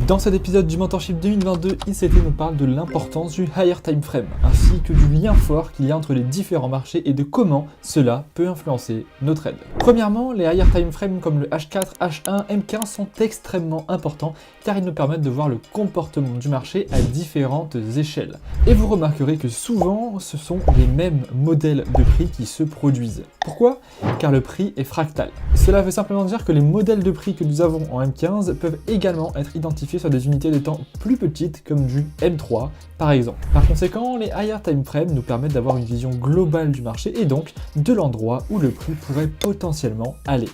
Dans cet épisode du Mentorship 2022, ICT nous parle de l'importance du Higher Time Frame, ainsi que du lien fort qu'il y a entre les différents marchés et de comment cela peut influencer nos trades. Premièrement, les Higher Time Frame comme le H4, H1, M15 sont extrêmement importants car ils nous permettent de voir le comportement du marché à différentes échelles. Et vous remarquerez que souvent, ce sont les mêmes modèles de prix qui se produisent. Pourquoi? Car le prix est fractal. Cela veut simplement dire que les modèles de prix que nous avons en M15 peuvent également être identifiés sur des unités de temps plus petites comme du M3 par exemple. Par conséquent, les Higher Time Frame nous permettent d'avoir une vision globale du marché et donc de l'endroit où le prix pourrait potentiellement aller.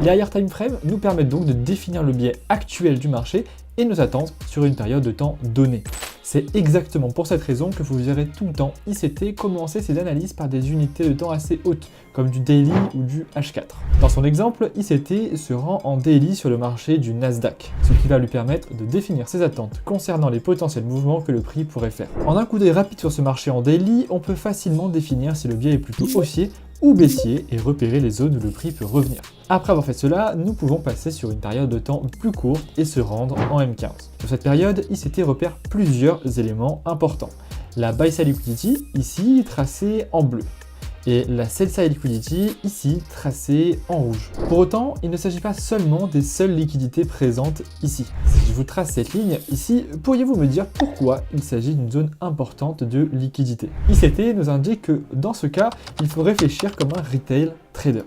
Les Higher Time Frame nous permettent donc de définir le biais actuel du marché et nos attentes sur une période de temps donnée. C'est exactement pour cette raison que vous verrez tout le temps ICT commencer ses analyses par des unités de temps assez hautes, comme du daily ou du H4. Dans son exemple, ICT se rend en daily sur le marché du Nasdaq, ce qui va lui permettre de définir ses attentes concernant les potentiels mouvements que le prix pourrait faire. En un coup d'œil rapide sur ce marché en daily, on peut facilement définir si le biais est plutôt haussier ou baissier et repérer les zones où le prix peut revenir. Après avoir fait cela, nous pouvons passer sur une période de temps plus courte et se rendre en M15. Sur cette période, ICT repère plusieurs éléments importants. La Buy Side Liquidity, ici tracée en bleu, et la Sell Side Liquidity, ici tracée en rouge. Pour autant, il ne s'agit pas seulement des seules liquidités présentes ici. Si je vous trace cette ligne ici, pourriez-vous me dire pourquoi il s'agit d'une zone importante de liquidité? ICT nous indique que dans ce cas, il faut réfléchir comme un retail trader.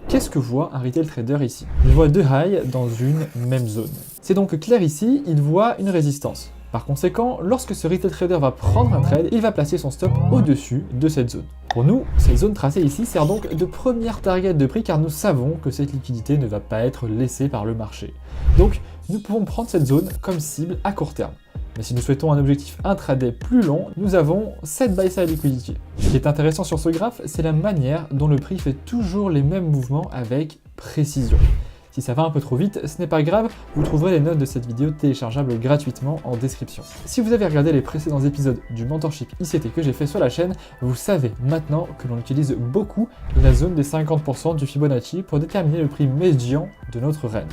Qu'est-ce que voit un retail trader ici? Il voit deux highs dans une même zone. C'est donc clair ici, il voit une résistance. Par conséquent, lorsque ce retail trader va prendre un trade, il va placer son stop au-dessus de cette zone. Pour nous, cette zone tracée ici sert donc de première target de prix car nous savons que cette liquidité ne va pas être laissée par le marché. Donc, nous pouvons prendre cette zone comme cible à court terme. Mais si nous souhaitons un objectif intraday plus long, nous avons cette Buy Side Liquidity. Ce qui est intéressant sur ce graphe, c'est la manière dont le prix fait toujours les mêmes mouvements avec précision. Si ça va un peu trop vite, ce n'est pas grave, vous trouverez les notes de cette vidéo téléchargeables gratuitement en description. Si vous avez regardé les précédents épisodes du Mentorship ICT que j'ai fait sur la chaîne, vous savez maintenant que l'on utilise beaucoup la zone des 50% du Fibonacci pour déterminer le prix médian de notre range.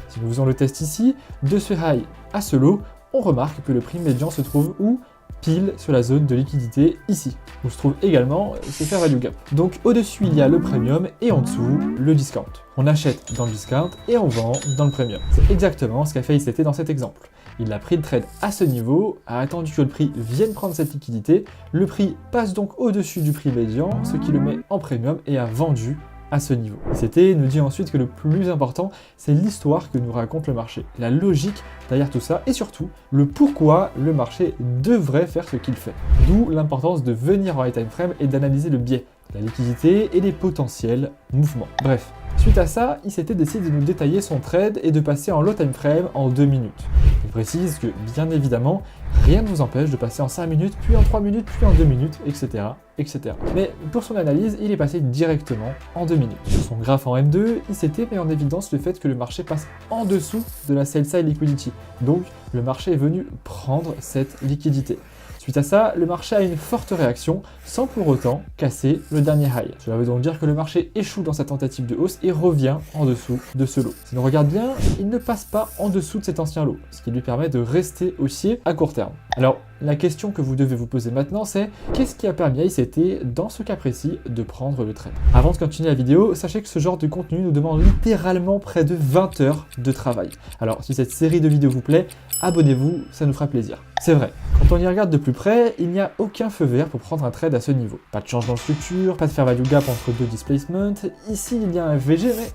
Si nous faisons le test ici, de ce high à ce low, on remarque que le prix médian se trouve où? Pile sur la zone de liquidité ici, où se trouve également ce fair value gap. Donc au-dessus il y a le premium et en dessous le discount. On achète dans le discount et on vend dans le premium. C'est exactement ce qu'a fait ICT dans cet exemple. Il a pris le trade à ce niveau, a attendu que le prix vienne prendre cette liquidité, le prix passe donc au-dessus du prix médian, ce qui le met en premium et a vendu à ce niveau. ICT nous dit ensuite que le plus important, c'est l'histoire que nous raconte le marché, la logique derrière tout ça et surtout le pourquoi le marché devrait faire ce qu'il fait. D'où l'importance de venir en high time frame et d'analyser le biais, la liquidité et les potentiels mouvements. Bref, suite à ça, ICT décide de nous détailler son trade et de passer en low time frame en 2 minutes. Il précise que, bien évidemment, rien ne vous empêche de passer en 5 minutes, puis en 3 minutes, puis en 2 minutes, etc. etc. Mais pour son analyse, il est passé directement en 2 minutes. Sur son graphe en M2, ICT met en évidence le fait que le marché passe en dessous de la Sell Side Liquidity. Donc, le marché est venu prendre cette liquidité. Suite à ça, le marché a une forte réaction sans pour autant casser le dernier high. Cela veut donc dire que le marché échoue dans sa tentative de hausse et revient en dessous de ce lot. Si l'on regarde bien, il ne passe pas en dessous de cet ancien lot, ce qui lui permet de rester haussier à court terme. Alors, la question que vous devez vous poser maintenant, c'est qu'est-ce qui a permis à ICT, dans ce cas précis, de prendre le trade? Avant de continuer la vidéo, sachez que ce genre de contenu nous demande littéralement près de 20 heures de travail. Alors, si cette série de vidéos vous plaît, abonnez-vous, ça nous fera plaisir. C'est vrai, quand on y regarde de plus près, il n'y a aucun feu vert pour prendre un trade à ce niveau. Pas de changement de structure, pas de fair value gap entre deux displacements, ici il y a un VG mais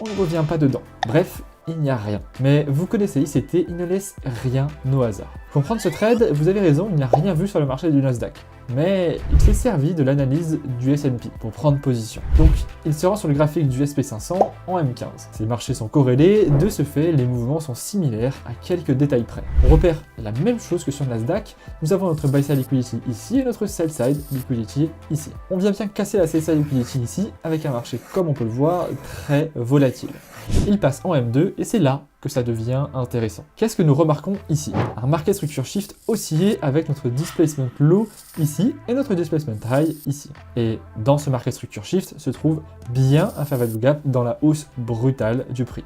on ne revient pas dedans. Bref, il n'y a rien. Mais vous connaissez ICT, il ne laisse rien au hasard. Pour comprendre ce trade, vous avez raison, il n'a rien vu sur le marché du Nasdaq. Mais il s'est servi de l'analyse du S&P pour prendre position. Donc, il se rend sur le graphique du SP500 en M15. Ces marchés sont corrélés, de ce fait, les mouvements sont similaires à quelques détails près. On repère la même chose que sur le Nasdaq, nous avons notre Buy Side Liquidity ici et notre Sell Side Liquidity ici. On vient bien casser la Sell Side Liquidity ici avec un marché, comme on peut le voir, très volatile. Il passe en M2 et c'est là que ça devient intéressant. Qu'est-ce que nous remarquons ici? Un market structure shift oscillé avec notre displacement low ici et notre displacement high ici. Et dans ce market structure shift se trouve bien un fair value gap dans la hausse brutale du prix.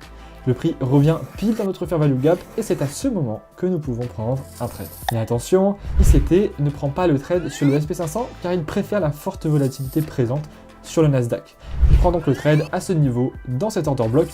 Le prix revient pile dans notre fair value gap et c'est à ce moment que nous pouvons prendre un trade. Mais attention, ICT ne prend pas le trade sur le SP500 car il préfère la forte volatilité présente sur le Nasdaq. Il prend donc le trade à ce niveau dans cet order block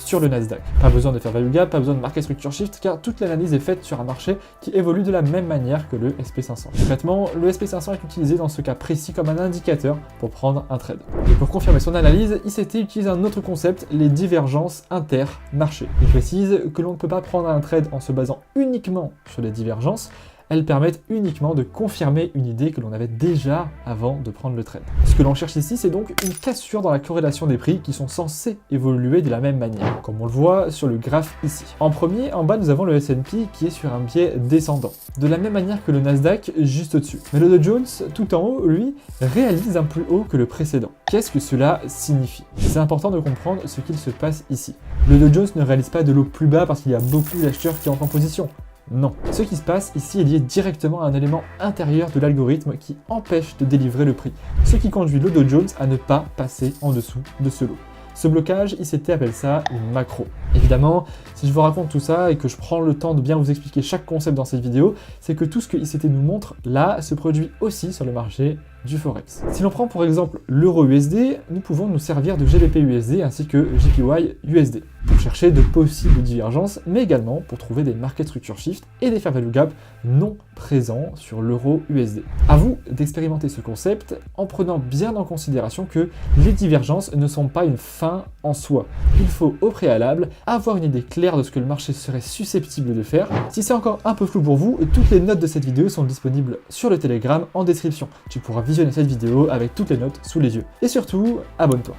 sur le Nasdaq. Pas besoin de fair value gap, pas besoin de market structure shift car toute l'analyse est faite sur un marché qui évolue de la même manière que le SP500. Concrètement, le SP500 est utilisé dans ce cas précis comme un indicateur pour prendre un trade. Et pour confirmer son analyse, ICT utilise un autre concept, les divergences inter-marchés. Il précise que l'on ne peut pas prendre un trade en se basant uniquement sur les divergences. Elles permettent uniquement de confirmer une idée que l'on avait déjà avant de prendre le trade. Ce que l'on cherche ici, c'est donc une cassure dans la corrélation des prix qui sont censés évoluer de la même manière, comme on le voit sur le graphe ici. En premier, en bas, nous avons le S&P qui est sur un biais descendant, de la même manière que le Nasdaq juste au-dessus. Mais le Dow Jones, tout en haut, lui, réalise un plus haut que le précédent. Qu'est-ce que cela signifie? C'est important de comprendre ce qu'il se passe ici. Le Dow Jones ne réalise pas de l'eau plus bas parce qu'il y a beaucoup d'acheteurs qui entrent en position. Non. Ce qui se passe ici est lié directement à un élément intérieur de l'algorithme qui empêche de délivrer le prix, ce qui conduit le Dow Jones à ne pas passer en dessous de ce lot. Ce blocage, ICT appelle ça une macro. Évidemment, si je vous raconte tout ça et que je prends le temps de bien vous expliquer chaque concept dans cette vidéo, c'est que tout ce que ICT nous montre là se produit aussi sur le marché du Forex. Si l'on prend pour exemple l'euro USD, nous pouvons nous servir de GBP USD ainsi que JPY USD pour chercher de possibles divergences, mais également pour trouver des market structure shift et des fair value gap non présents sur l'euro USD. À vous d'expérimenter ce concept en prenant bien en considération que les divergences ne sont pas une fin en soi. Il faut au préalable avoir une idée claire de ce que le marché serait susceptible de faire. Si c'est encore un peu flou pour vous, toutes les notes de cette vidéo sont disponibles sur le Telegram en description. Tu pourras visionner cette vidéo avec toutes les notes sous les yeux. Et surtout, abonne-toi.